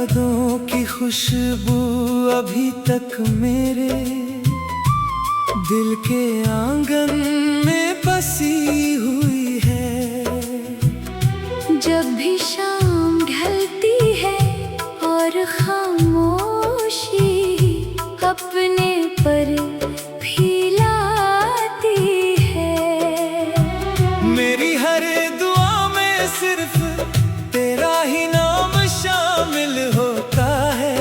यादों की खुशबू अभी तक मेरे दिल के आंगन में बसी हुई है। जब भी शाम ढलती है और खामोशी अपने पर भी लाती है, मेरी हर दुआ में सिर्फ तेरा ही नाम शामिल होता है।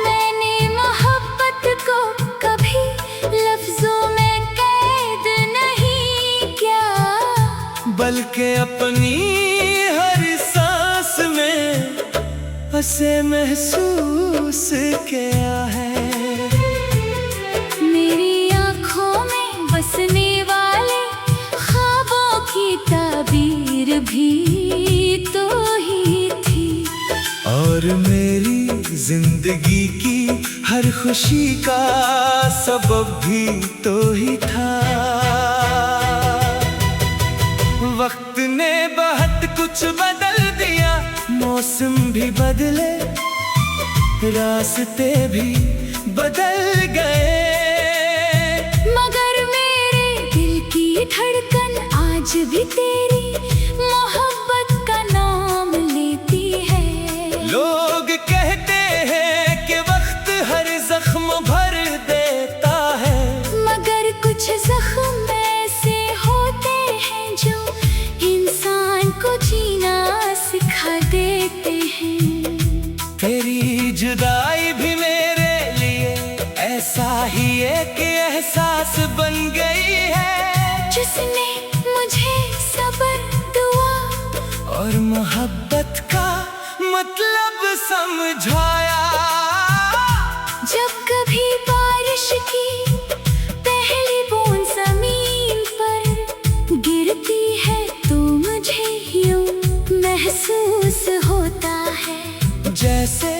मैंने मोहब्बत को कभी लफ्जों में कैद नहीं किया, बल्कि अपनी हर सांस में उसे महसूस किया है। मेरी आँखों में बसने वाले ख्वाबों की ताबीर भी तो ही थी, और मेरी जिंदगी की हर खुशी का सबब भी तो ही था। वक्त ने बहुत कुछ बदल दिया, मौसम भी बदले, रास्ते भी बदल गए, मगर मेरे दिल की धड़कन आज भी तेरी मोहब्बत का नाम लेती है। लोग कहते हैं कि वक्त हर जख्म भर देता है, मगर कुछ जख्म ऐसे होते हैं जो इंसान को जीना सिखा देते हैं। तेरी जुदाई भी मेरे लिए ऐसा ही एक एहसास बन गई है, जिसने मुझे सब्र, दुआ और मोहब्बत का मतलब समझाया। जब कभी बारिश की पहली बूंद जमीन पर गिरती है तो मुझे यूं महसूस होता है, जैसे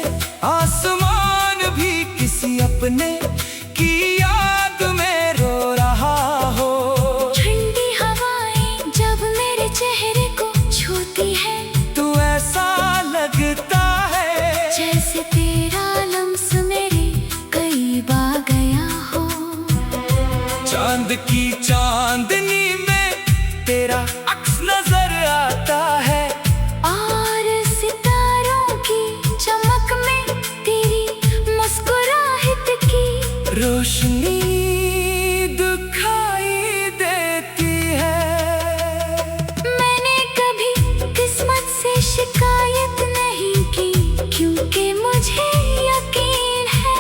आसमान भी किसी अपने की याद में रो रहा हो। ठंडी हवाएं जब मेरे चेहरे को छूती है तो ऐसा लगता है जैसे तेरा लम्स मेरे करीब आ गया हो। चांद की चांदनी में तेरा अक्स नजर आता है, और सितारों की चमक में तेरी मुस्कुराहट की रोशनी दिखाई देती है। मैंने कभी किस्मत से शिकायत नहीं की, क्योंकि मुझे यकीन है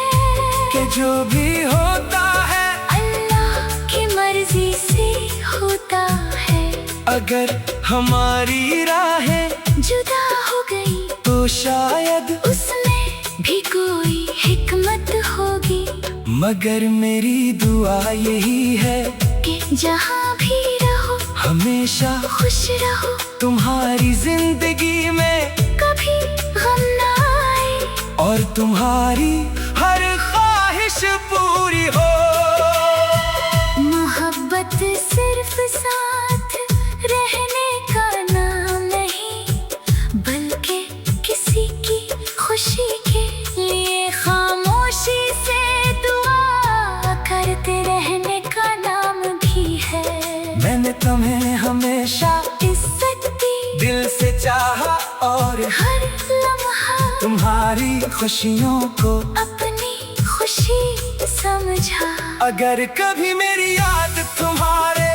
कि जो भी होता है अल्लाह की मर्जी से होता है। अगर हमारी राहें जुदा हो गई तो शायद उसमें भी कोई हिकमत होगी, मगर मेरी दुआ यही है कि जहाँ भी रहो हमेशा खुश रहो, तुम्हारी जिंदगी में कभी गम ना आए, और तुम्हारी हर ख्वाहिश पूरी हो। मोहब्बत सिर्फ साथ रहने का नाम नहीं, बल्कि किसी की खुशी के लिए खामोशी से दुआ करते रहने का नाम भी है। मैंने तुम्हें हमेशा इज्जत दी, दिल से चाहा, और हर लम्हा तुम्हारी खुशियों को अपनी खुशी समझा। अगर कभी मेरी याद तुम्हारे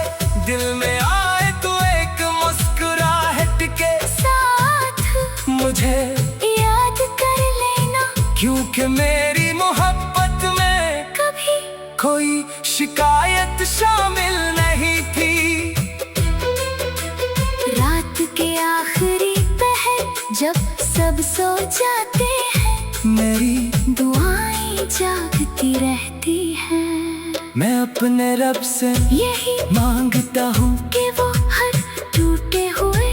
दिल में आए तो एक मुस्कुराहट के साथ मुझे याद कर लेना, क्योंकि मेरी मोहब्बत में कभी कोई शिकायत शामिल नहीं थी। रात के आखिरी पहर जब सब सो जाते हैं, मेरी दुआएं जागती रहती हैं। मैं अपने रब से यही मांगता हूँ कि वो हर टूटे हुए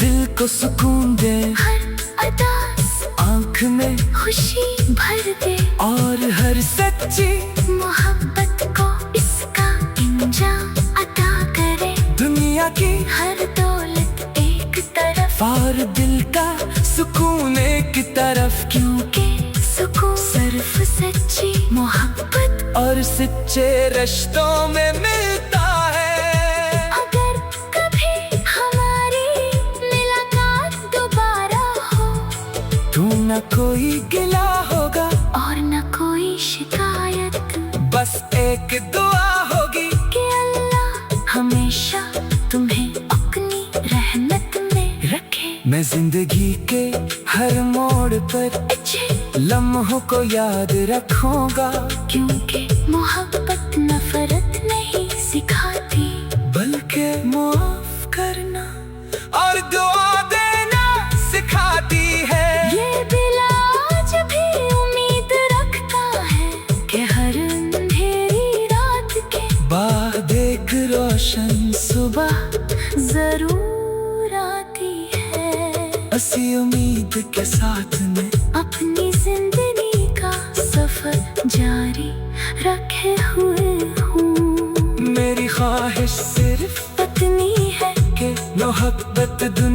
दिल को सुकून दे, हर अदास आँख में खुशी भर दे, और हर सच्ची मोहब्बत को इसका इंजाम अता करे। दुनिया की हर दौलत एक तरफ और दिल का सुकून एक तरफ, क्योंकि सुकून सिर्फ सच्ची मोहब्बत और सच्चे रिश्तों में मिलता है। अगर कभी हमारी मुलाकात दोबारा हो तू न कोई गिला होगा और न कोई शिकायत, बस एक दुआ होगी कि अल्लाह हमेशा तुम्हें अपनी रहमत में रखे। मैं जिंदगी के हर मोड़ पर अच्छे लम्हों को याद रखूंगा, क्योंकि मोहब्बत नफरत नहीं सिखाती, बल्कि माफ करना और दुआ देना सिखाती है। ये दिल आज भी उम्मीद रखता है कि हर अंधेरी रात के बाद एक रोशन सुबह जरूर आती है। असी उम्मीद के साथ में अपनी जिंदगी का सफर जारी रखे हुए हूँ। मेरी ख्वाहिश सिर्फ पत्नी है कि मोहब्बत दुनिया